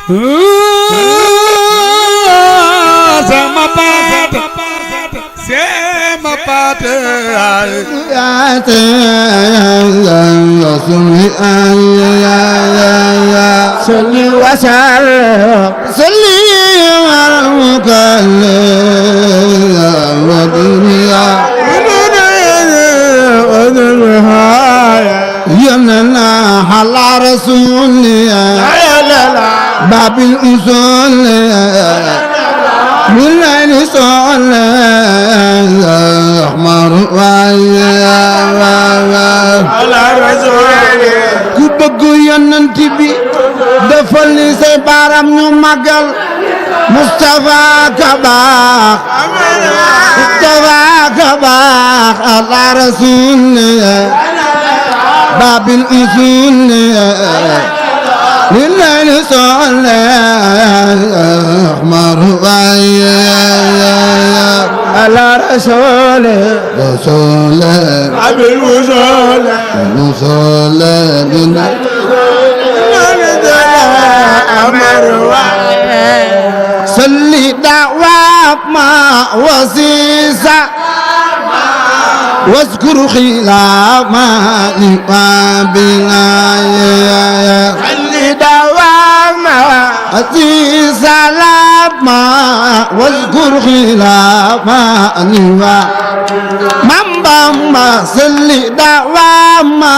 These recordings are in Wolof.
sama paate sama paate yaate sunu salli wa sallim salli ala mukallim wa dunya يمننا على رسول باب الأصول من أين صول أحمر على رسول كبق ينتبي دفل سيبارم نمقل مصطفى كباخ مصطفى كباخ على رسول باب الأصول لليل صلى أحمر على رسول باب الوصول الوصول أحمر صلي دعوات ما وسيسة واذكر خلاف ما لقابلنا خلي دواما أتي سلاما واذكر خلاف ما من بما صلي دواما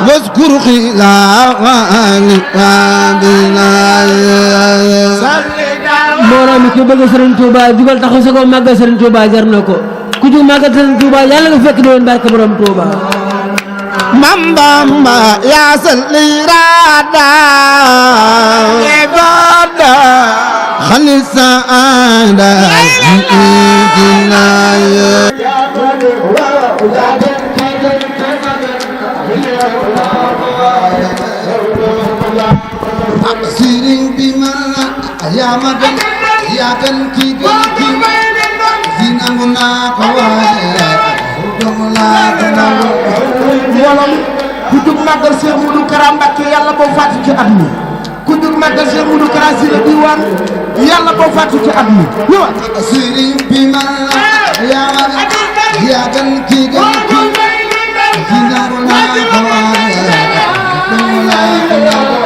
واذكر خلاف ما لقابلنا mbooloo mi ku bëgg Serigne Touba jugal taxaw sa ko màggal Serigne Touba jar na ko ku jug màggal Serigne Touba yàlla nga fekk doon barke borom Touba Mambamba ya salirada ibada khalisa ada jinaya Siring bimana ayamadan ya kan tiga zinanguna kawaya udamula kanalu mbooloo ku jug màggal Cheikh Modou Kara Mbacké yàlla boo fàttu ci at mi ku jug màggal Cheikh Modou Kara si la diwaan yàlla boo fàttu ci at mi ñëwaat Siring bimana ayamadan ya kan tiga zinanguna kawaya udamula kanalu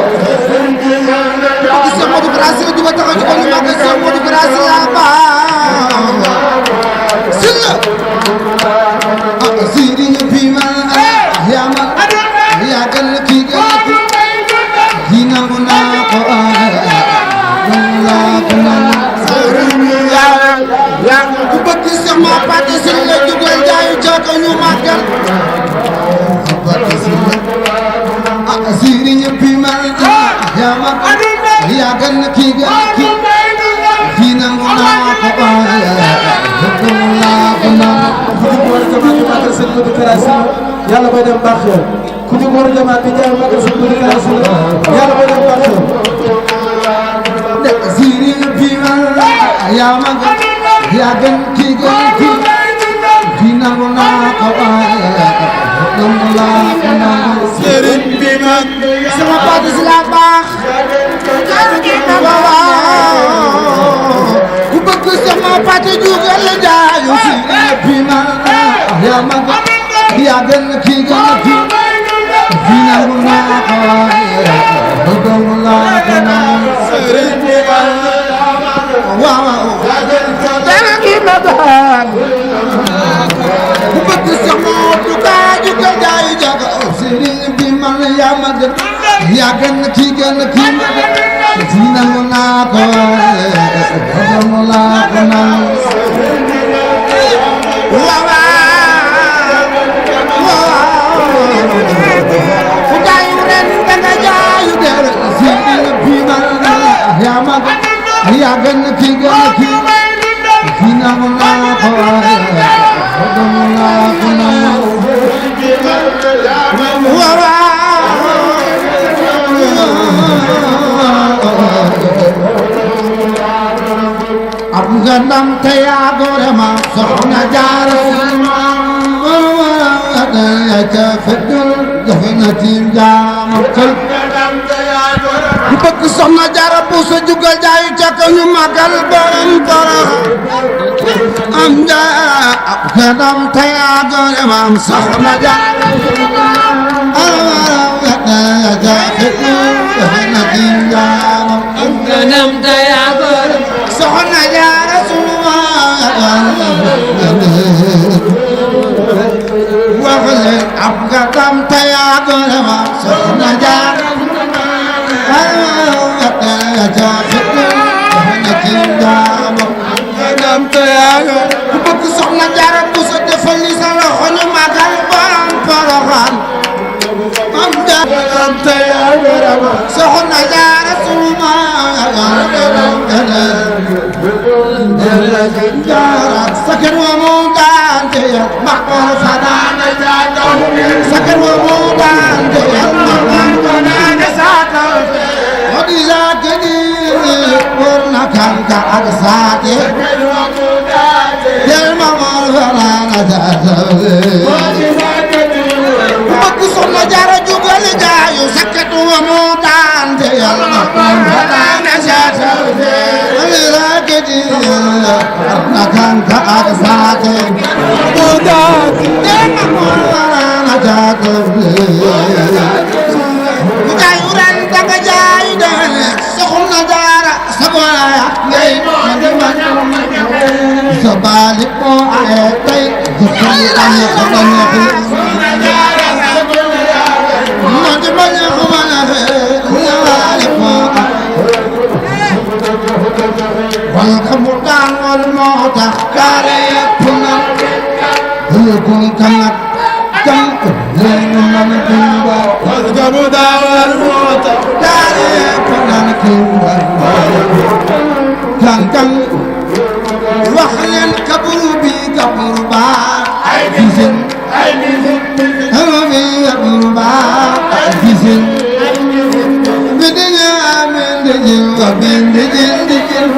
Cheikh Modou Kara si la juba taxaw ci ko ñu màggal Cheikh Modou Kara si la ba silla Siring bimana ayamadan ya kan tiga zinanguna kawaya udamula kanalu yaa ku bëgg sama pàtte si la jugal jaayu joko ñu màggal Sëriñ bi man yaa ma yaa gën ki gën ki fi nangu naa ko baaya laa ko naa ku jug war a jamaat bi màggal Serigne Modou Kara si yàlla bay dem baax xel ku jug war a jamaat bi jaay màggal Serigne Modou Kara si yàlla bay dem baax xel Sëriñ bi man yaa ma yaa gën ki gën ki fi nangu naa ko baaya laa ko naa Serigne bi mag sama pàtte si la baax ku bëgg sama pàtte jugal jaayu si bi ma yaa ma yaa gën ki gën ki fi nangu naa ko bëgg laa ko naa Serigne bi mag waaw dara ki ma baax ku bëgg sama Kara jugal jaayu jaga Serigne bi ma yaa ma gën yaa gën ki gën ki ma fi nangu naa ko bëgg laa ko naa ku jaayu ren danga jaayu dere Serigne bi ma yaa ma gën yaa gën ki gën ki fi nangu naa ko bëgg laa ko naa am nga ndam te yaa gore ma soxna Jaara ca feddul jafe na tiim jaam kër bëgg soxna Jaara Buso jugal jaayu ca kaw ñu màggal borom Porokhane am jaara ab xedam tey agore maam soxna Jaara soxna Jaara suma wax leen ab xedam tey agore maam soxna Jaara ku bëgg soxna Jaara Buso defal li sa loxo ñu màggal borom Porokhane am jaara soxna Jaara suma jaara sakir wa mu dante ya makor fadana jaata sakir wa mu dante ya makor fadana saata odi zakini warna kanka ak saate del mamor fadana jaata bëgg soxna Jaara jugal jaayu sakir wa mu dante ya makor fadana saata odi zakini warna kanka ak saate del mamor fadana jaata jaayu ren danga jaayu den soxna Jaara sagoya ngay sa baali moo aye tey jëfal ane xamane soxna Jaara sagoya moo di bañe xamane sa baali moo wal xamu daan wal moo tax kaare yëpp na hëlëkum kanak kam leenu man dimba wal xamu daan wal moo tax kaare yëpp na kimba kan wax leen kaburu bi kaburu ba ay bisin bi kaburu ba ay bisin bidinya amen dijil wa ben dijil dijil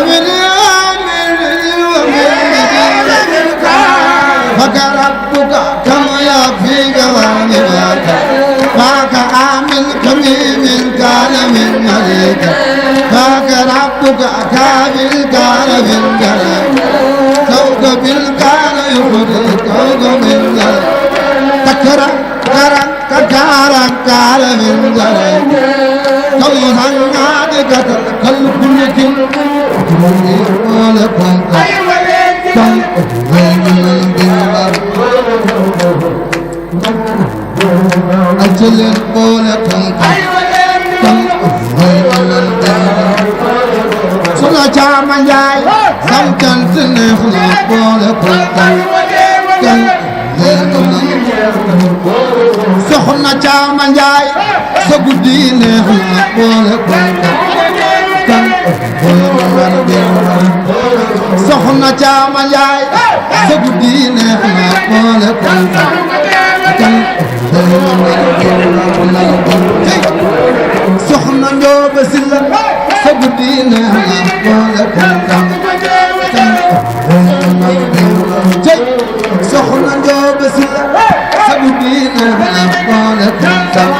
bidinya amen dijil wa ben dijil fakarabbuka kama yakfika wanibaka faka amin kamimin kana min malika فكربك كامل كان من جلال كوكب كان يخرج كوكب الجلال تكرم كرم كرم كان من جلال كم هناد كتر كل كل ولكم كم من بالله أجل ولكم كم soxna Caama Njaay sam cant neex na boole ko kan soxna Caama Njaay sa guddi neex na boole ko kan soxna Caama Njaay sa guddi neex na boole ko kan soxna Njooba Silla sa guddi neex na boole ko kan soxna Njooba Silla sa guddi neex na boole ko kan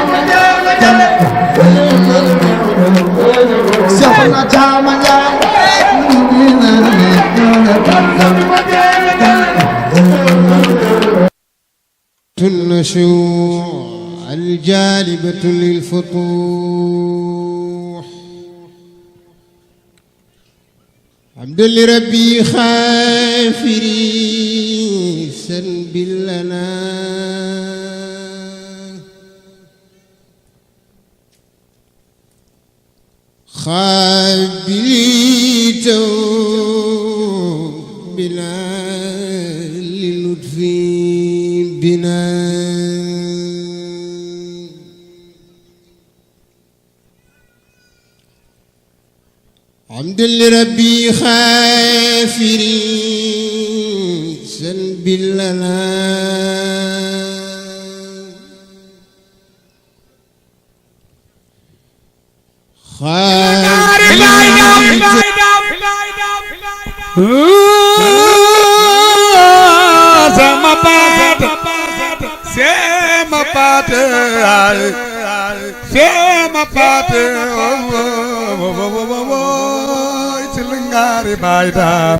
soxna Caama Njaay guddi neex na boole ko النشوء الجالبة للفتوح عبد لربي خافري سنب لنا خابلي بنا للطف بنا حمد لربي خافري سنب لنا c'est ma patte Sema Pate, ci lingari bayda.